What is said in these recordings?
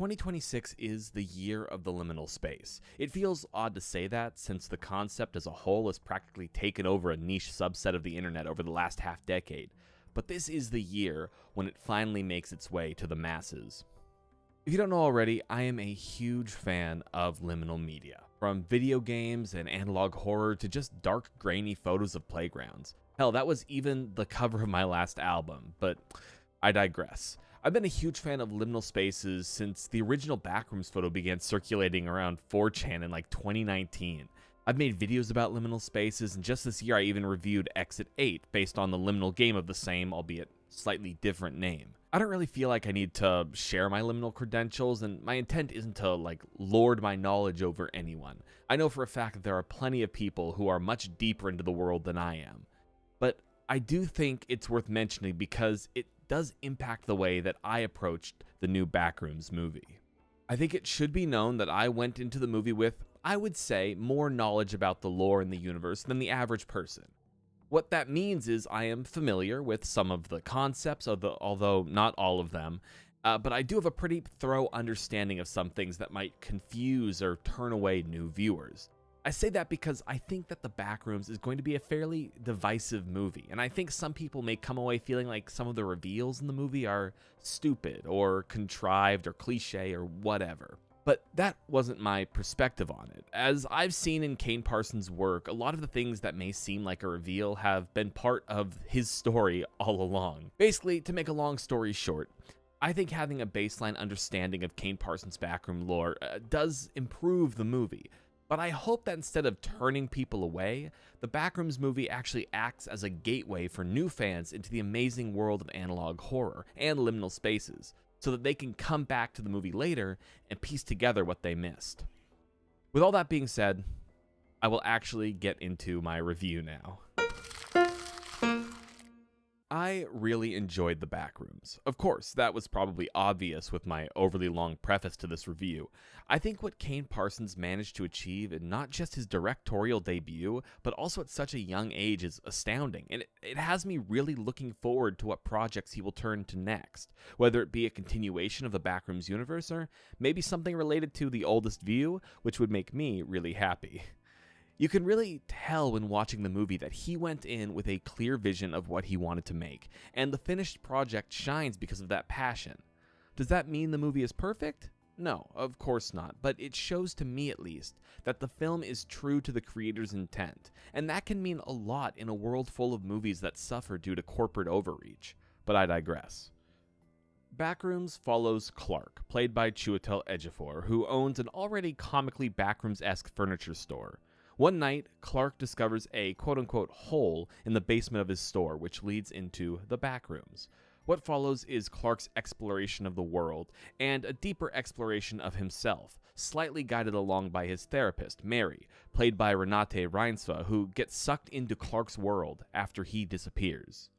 2026 is the year of the liminal space. It feels odd to say that since the concept as a whole has practically taken over a niche subset of the internet over the last half decade, but this is the year when it finally makes its way to the masses. If you don't know already, I am a huge fan of liminal media, from video games and analog horror to just dark, grainy photos of playgrounds. Hell, that was even the cover of my last album, but I digress. I've been a huge fan of liminal spaces since the original Backrooms photo began circulating around 4chan in 2019. I've made videos about liminal spaces, and just this year I even reviewed Exit 8 based on the liminal game of the same, albeit slightly different name. I don't really feel like I need to share my liminal credentials, and my intent isn't to lord my knowledge over anyone. I know for a fact that there are plenty of people who are much deeper into the world than I am. But I do think it's worth mentioning because it does impact the way that I approached the new Backrooms movie. I think it should be known that I went into the movie with, I would say, more knowledge about the lore in the universe than the average person. What that means is I am familiar with some of the concepts, although not all of them, but I do have a pretty thorough understanding of some things that might confuse or turn away new viewers. I say that because I think that The Backrooms is going to be a fairly divisive movie, and I think some people may come away feeling like some of the reveals in the movie are stupid or contrived or cliche or whatever. But that wasn't my perspective on it. As I've seen in Kane Parsons' work, a lot of the things that may seem like a reveal have been part of his story all along. Basically, to make a long story short, I think having a baseline understanding of Kane Parsons' backroom lore does improve the movie. But I hope that instead of turning people away, the Backrooms movie actually acts as a gateway for new fans into the amazing world of analog horror and liminal spaces, so that they can come back to the movie later and piece together what they missed. With all that being said, I will actually get into my review now. I really enjoyed The Backrooms. Of course, that was probably obvious with my overly long preface to this review. I think what Kane Parsons managed to achieve in not just his directorial debut, but also at such a young age is astounding, and it has me really looking forward to what projects he will turn to next, whether it be a continuation of the Backrooms universe or maybe something related to The Oldest View, which would make me really happy. You can really tell when watching the movie that he went in with a clear vision of what he wanted to make, and the finished project shines because of that passion. Does that mean the movie is perfect? No, of course not, but it shows to me at least that the film is true to the creator's intent, and that can mean a lot in a world full of movies that suffer due to corporate overreach. But I digress. Backrooms follows Clark, played by Chiwetel Ejiofor, who owns an already comically Backrooms-esque furniture store. One night, Clark discovers a quote-unquote hole in the basement of his store, which leads into the Backrooms. What follows is Clark's exploration of the world, and a deeper exploration of himself, slightly guided along by his therapist, Mary, played by Renate Reinsve, who gets sucked into Clark's world after he disappears.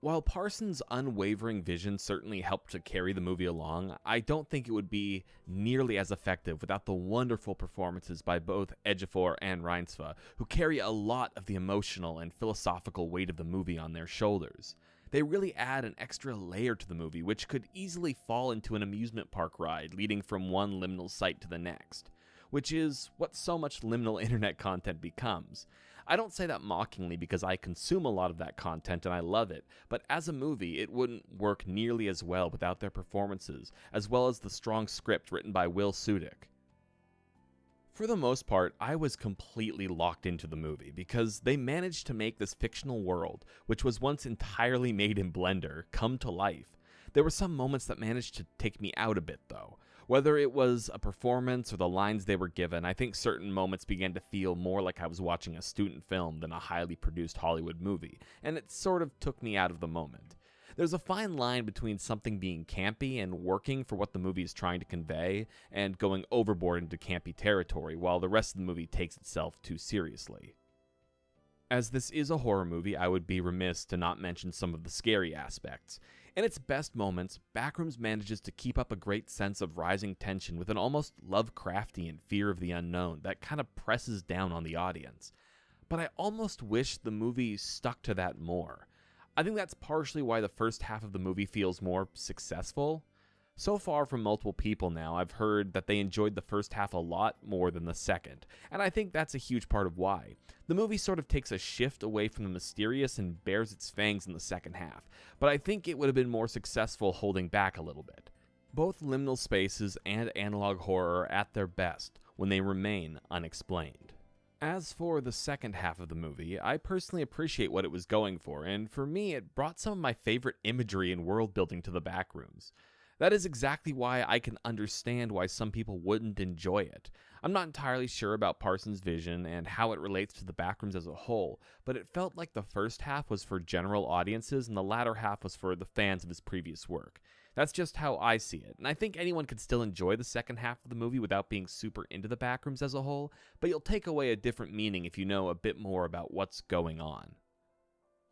While Parsons' unwavering vision certainly helped to carry the movie along, I don't think it would be nearly as effective without the wonderful performances by both Ejiofor and Reinsve, who carry a lot of the emotional and philosophical weight of the movie on their shoulders. They really add an extra layer to the movie, which could easily fall into an amusement park ride leading from one liminal site to the next, which is what so much liminal internet content becomes. I don't say that mockingly because I consume a lot of that content and I love it, but as a movie, it wouldn't work nearly as well without their performances, as well as the strong script written by Will Sudik. For the most part, I was completely locked into the movie because they managed to make this fictional world, which was once entirely made in Blender, come to life. There were some moments that managed to take me out a bit though. Whether it was a performance or the lines they were given, I think certain moments began to feel more like I was watching a student film than a highly produced Hollywood movie, and it sort of took me out of the moment. There's a fine line between something being campy and working for what the movie is trying to convey, and going overboard into campy territory while the rest of the movie takes itself too seriously. As this is a horror movie, I would be remiss to not mention some of the scary aspects. In its best moments, Backrooms manages to keep up a great sense of rising tension with an almost Lovecraftian fear of the unknown that kind of presses down on the audience. But I almost wish the movie stuck to that more. I think that's partially why the first half of the movie feels more successful. So far from multiple people now, I've heard that they enjoyed the first half a lot more than the second, and I think that's a huge part of why. The movie sort of takes a shift away from the mysterious and bares its fangs in the second half, but I think it would have been more successful holding back a little bit. Both liminal spaces and analog horror are at their best when they remain unexplained. As for the second half of the movie, I personally appreciate what it was going for, and for me, it brought some of my favorite imagery and world building to the Backrooms. That is exactly why I can understand why some people wouldn't enjoy it. I'm not entirely sure about Parsons' vision and how it relates to the Backrooms as a whole, but it felt like the first half was for general audiences and the latter half was for the fans of his previous work. That's just how I see it, and I think anyone could still enjoy the second half of the movie without being super into the Backrooms as a whole, but you'll take away a different meaning if you know a bit more about what's going on.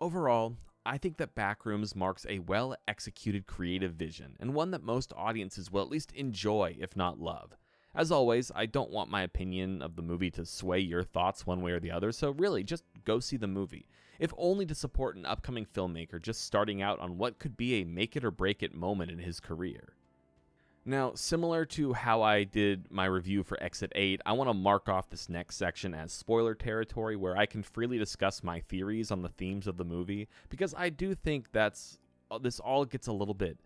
Overall, I think that Backrooms marks a well-executed creative vision, and one that most audiences will at least enjoy, if not love. As always, I don't want my opinion of the movie to sway your thoughts one way or the other, so really, just go see the movie, if only to support an upcoming filmmaker just starting out on what could be a make-it-or-break-it moment in his career. Now, similar to how I did my review for Exit 8, I want to mark off this next section as spoiler territory where I can freely discuss my theories on the themes of the movie, because I do think this all gets a little bit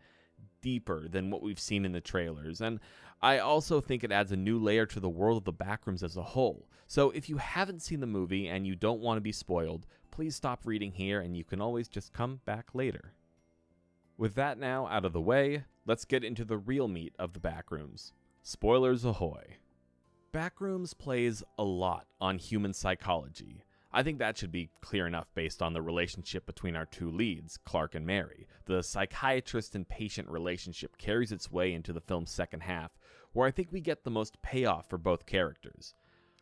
deeper than what we've seen in the trailers, and I also think it adds a new layer to the world of the Backrooms as a whole. So if you haven't seen the movie and you don't want to be spoiled, please stop reading here and you can always just come back later. With that now out of the way, let's get into the real meat of the Backrooms. Spoilers ahoy. Backrooms plays a lot on human psychology. I think that should be clear enough based on the relationship between our two leads, Clark and Mary. The psychiatrist and patient relationship carries its way into the film's second half, where I think we get the most payoff for both characters.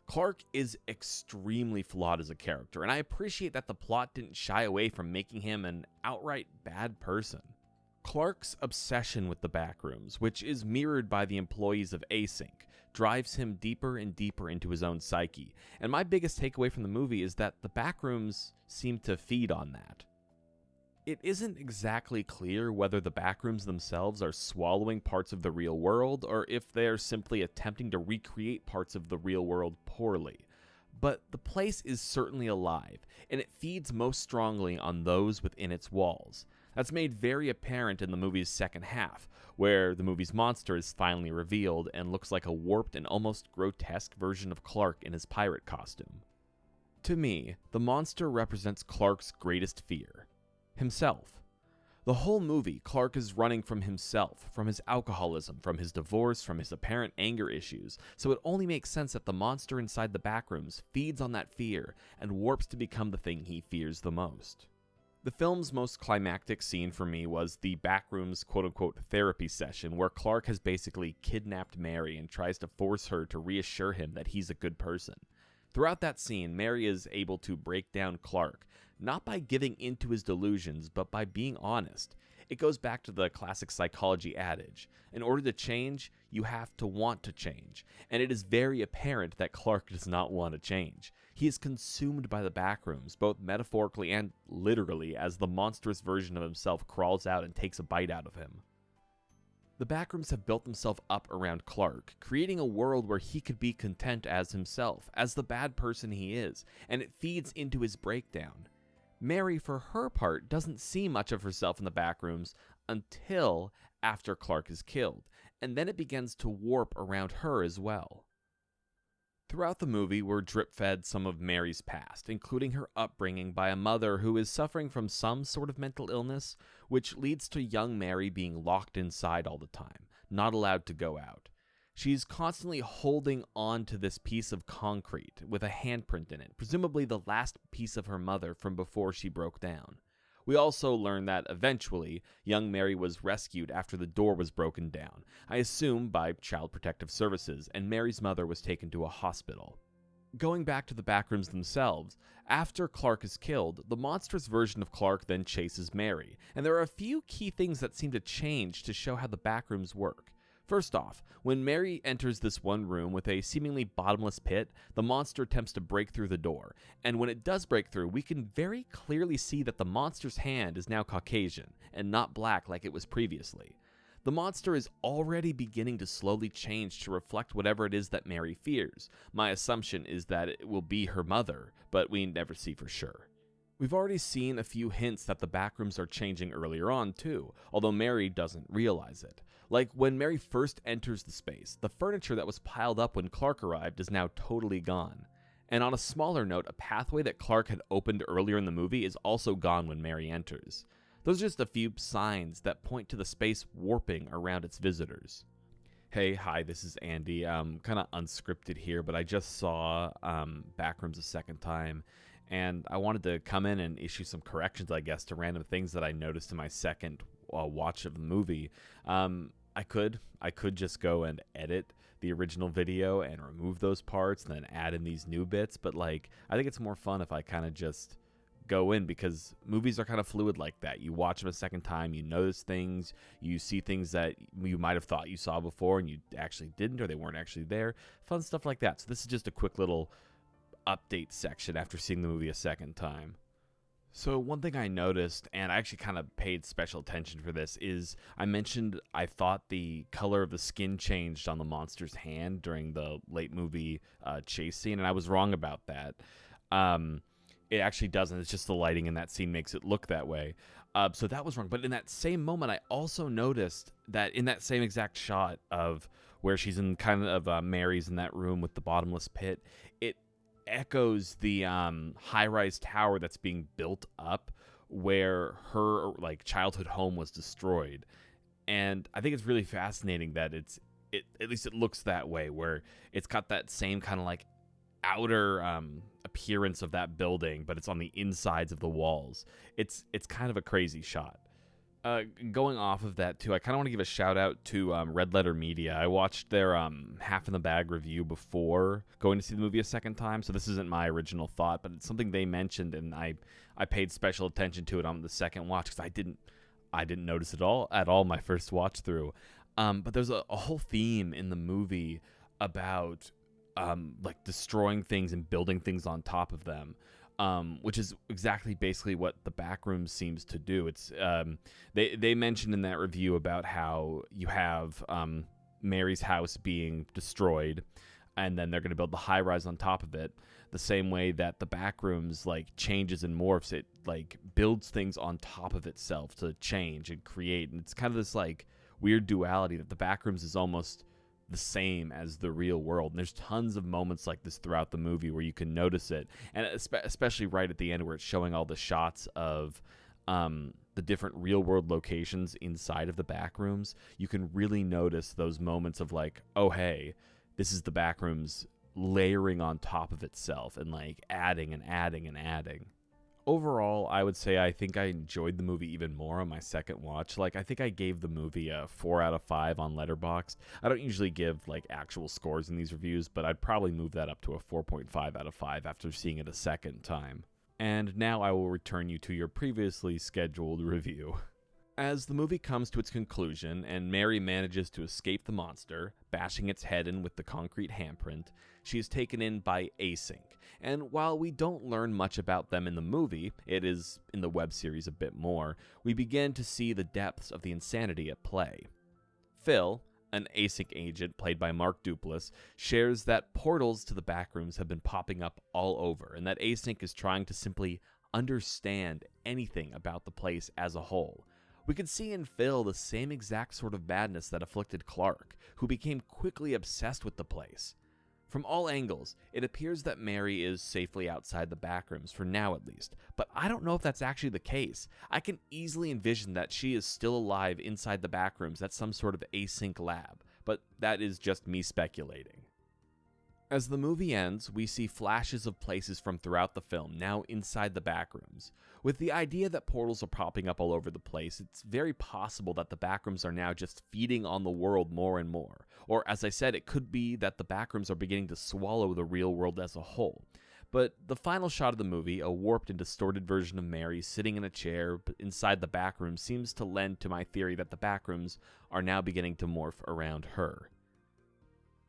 Clark is extremely flawed as a character, and I appreciate that the plot didn't shy away from making him an outright bad person. Clark's obsession with the Backrooms, which is mirrored by the employees of Async, drives him deeper and deeper into his own psyche, and my biggest takeaway from the movie is that the Backrooms seem to feed on that. It isn't exactly clear whether the Backrooms themselves are swallowing parts of the real world, or if they're simply attempting to recreate parts of the real world poorly. But the place is certainly alive, and it feeds most strongly on those within its walls. That's made very apparent in the movie's second half, where the movie's monster is finally revealed and looks like a warped and almost grotesque version of Clark in his pirate costume. To me, the monster represents Clark's greatest fear: himself. The whole movie, Clark is running from himself, from his alcoholism, from his divorce, from his apparent anger issues, so it only makes sense that the monster inside the Backrooms feeds on that fear and warps to become the thing he fears the most. The film's most climactic scene for me was the Backrooms quote-unquote therapy session where Clark has basically kidnapped Mary and tries to force her to reassure him that he's a good person. Throughout that scene, Mary is able to break down Clark, not by giving into his delusions, but by being honest. It goes back to the classic psychology adage: in order to change, you have to want to change, and it is very apparent that Clark does not want to change. He is consumed by the Backrooms, both metaphorically and literally, as the monstrous version of himself crawls out and takes a bite out of him. The Backrooms have built themselves up around Clark, creating a world where he could be content as himself, as the bad person he is, and it feeds into his breakdown. Mary, for her part, doesn't see much of herself in the Backrooms until after Clark is killed, and then it begins to warp around her as well. Throughout the movie, we're drip-fed some of Mary's past, including her upbringing by a mother who is suffering from some sort of mental illness, which leads to young Mary being locked inside all the time, not allowed to go out. She's constantly holding on to this piece of concrete with a handprint in it, presumably the last piece of her mother from before she broke down. We also learn that eventually, young Mary was rescued after the door was broken down, I assume by Child Protective Services, and Mary's mother was taken to a hospital. Going back to the Backrooms themselves, after Clark is killed, the monstrous version of Clark then chases Mary, and there are a few key things that seem to change to show how the Backrooms work. First off, when Mary enters this one room with a seemingly bottomless pit, the monster attempts to break through the door, and when it does break through, we can very clearly see that the monster's hand is now Caucasian, and not black like it was previously. The monster is already beginning to slowly change to reflect whatever it is that Mary fears. My assumption is that it will be her mother, but we never see for sure. We've already seen a few hints that the backrooms are changing earlier on too, although Mary doesn't realize it. Like when Mary first enters the space, the furniture that was piled up when Clark arrived is now totally gone. And on a smaller note, a pathway that Clark had opened earlier in the movie is also gone when Mary enters. Those are just a few signs that point to the space warping around its visitors. Hey, hi, this is Andy. Kind of unscripted here, but I just saw Backrooms a second time, and I wanted to come in and issue some corrections, I guess, to random things that I noticed in my second watch of the movie. I could just go and edit the original video and remove those parts and then add in these new bits, but I think it's more fun if I kind of just go in, because movies are kind of fluid like that. You watch them a second time, you notice things, you see things that you might have thought you saw before and you actually didn't, or they weren't actually there. Fun stuff like that. So this is just a quick little update section after seeing the movie a second time. So one thing I noticed, and I actually kind of paid special attention for this, is I mentioned I thought the color of the skin changed on the monster's hand during the late movie chase scene, and I was wrong about that. It actually doesn't. It's just the lighting in that scene makes it look that way. So that was wrong. But in that same moment, I also noticed that in that same exact shot of where she's in kind of Mary's in that room with the bottomless pit, it echoes the high-rise tower that's being built up where her childhood home was destroyed. And I think it's really fascinating that it at least it looks that way, where it's got that same kind of outer appearance of that building, but it's on the insides of the walls. It's kind of a crazy shot. Going off of that too, I kind of want to give a shout out to Red Letter Media. I watched their Half in the Bag review before going to see the movie a second time, so this isn't my original thought, but it's something they mentioned, and I paid special attention to it on the second watch because I didn't notice it at all my first watch through. But there's a whole theme in the movie about destroying things and building things on top of them, which is exactly basically what the Backrooms seems to do. It's they mentioned in that review about how you have Mary's house being destroyed, and then they're going to build the high rise on top of it. The same way that the Backrooms changes and morphs, it builds things on top of itself to change and create, and it's kind of this weird duality that the Backrooms is almost the same as the real world. And there's tons of moments like this throughout the movie where you can notice it, and especially right at the end where it's showing all the shots of the different real world locations inside of the Backrooms. You can really notice those moments of oh hey, this is the Backrooms layering on top of itself and adding and adding and adding. Overall, I would say I think I enjoyed the movie even more on my second watch. I think I gave the movie a 4 out of 5 on Letterboxd. I don't usually give actual scores in these reviews, but I'd probably move that up to a 4.5 out of 5 after seeing it a second time. And now I will return you to your previously scheduled review. As the movie comes to its conclusion and Mary manages to escape the monster, bashing its head in with the concrete handprint, she is taken in by Async. And while we don't learn much about them in the movie, it is in the web series a bit more, we begin to see the depths of the insanity at play. Phil, an Async agent played by Mark Duplass, shares that portals to the Backrooms have been popping up all over, and that Async is trying to simply understand anything about the place as a whole. We could see in Phil the same exact sort of madness that afflicted Clark, who became quickly obsessed with the place. From all angles, it appears that Mary is safely outside the Backrooms, for now at least, but I don't know if that's actually the case. I can easily envision that she is still alive inside the Backrooms at some sort of Async lab, but that is just me speculating. As the movie ends, we see flashes of places from throughout the film now inside the Backrooms. With the idea that portals are popping up all over the place, it's very possible that the Backrooms are now just feeding on the world more and more. Or, as I said, it could be that the Backrooms are beginning to swallow the real world as a whole. But the final shot of the movie, a warped and distorted version of Mary sitting in a chair inside the Backrooms, seems to lend to my theory that the Backrooms are now beginning to morph around her.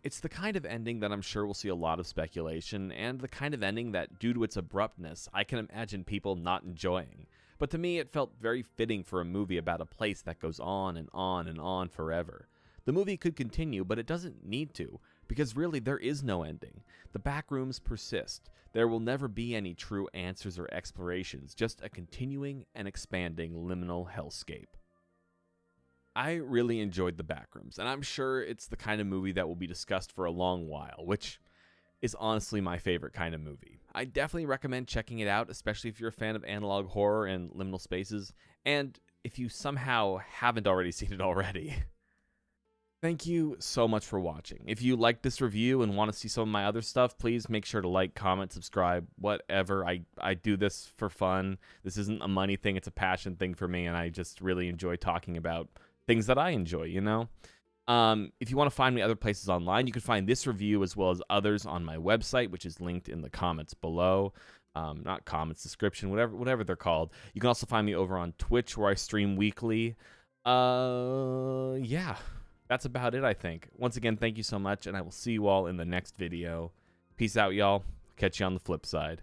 It's the kind of ending that I'm sure will see a lot of speculation, and the kind of ending that, due to its abruptness, I can imagine people not enjoying. but to me it felt very fitting for a movie about a place that goes on and on and on forever. The movie could continue, but it doesn't need to, because really there is no ending. The backrooms persist. There will never be any true answers or explorations, just a continuing and expanding liminal hellscape. I really enjoyed The Backrooms, and I'm sure it's the kind of movie that will be discussed for a long while, which is honestly my favorite kind of movie. I definitely recommend checking it out, especially if you're a fan of analog horror and liminal spaces, and if you somehow haven't already seen it already. Thank you so much for watching. If you like this review and want to see some of my other stuff, please make sure to like, comment, subscribe, whatever. I do this for fun. This isn't a money thing, it's a passion thing for me, and I just really enjoy talking about things that I enjoy, you know? If you want to find me other places online, you can find this review as well as others on my website, which is linked in the comments below. Not comments, description, whatever they're called. You can also find me over on Twitch, where I stream weekly. Yeah, that's about it, I think. Once again, thank you so much, and I will see you all in the next video. Peace out, y'all. Catch you on the flip side.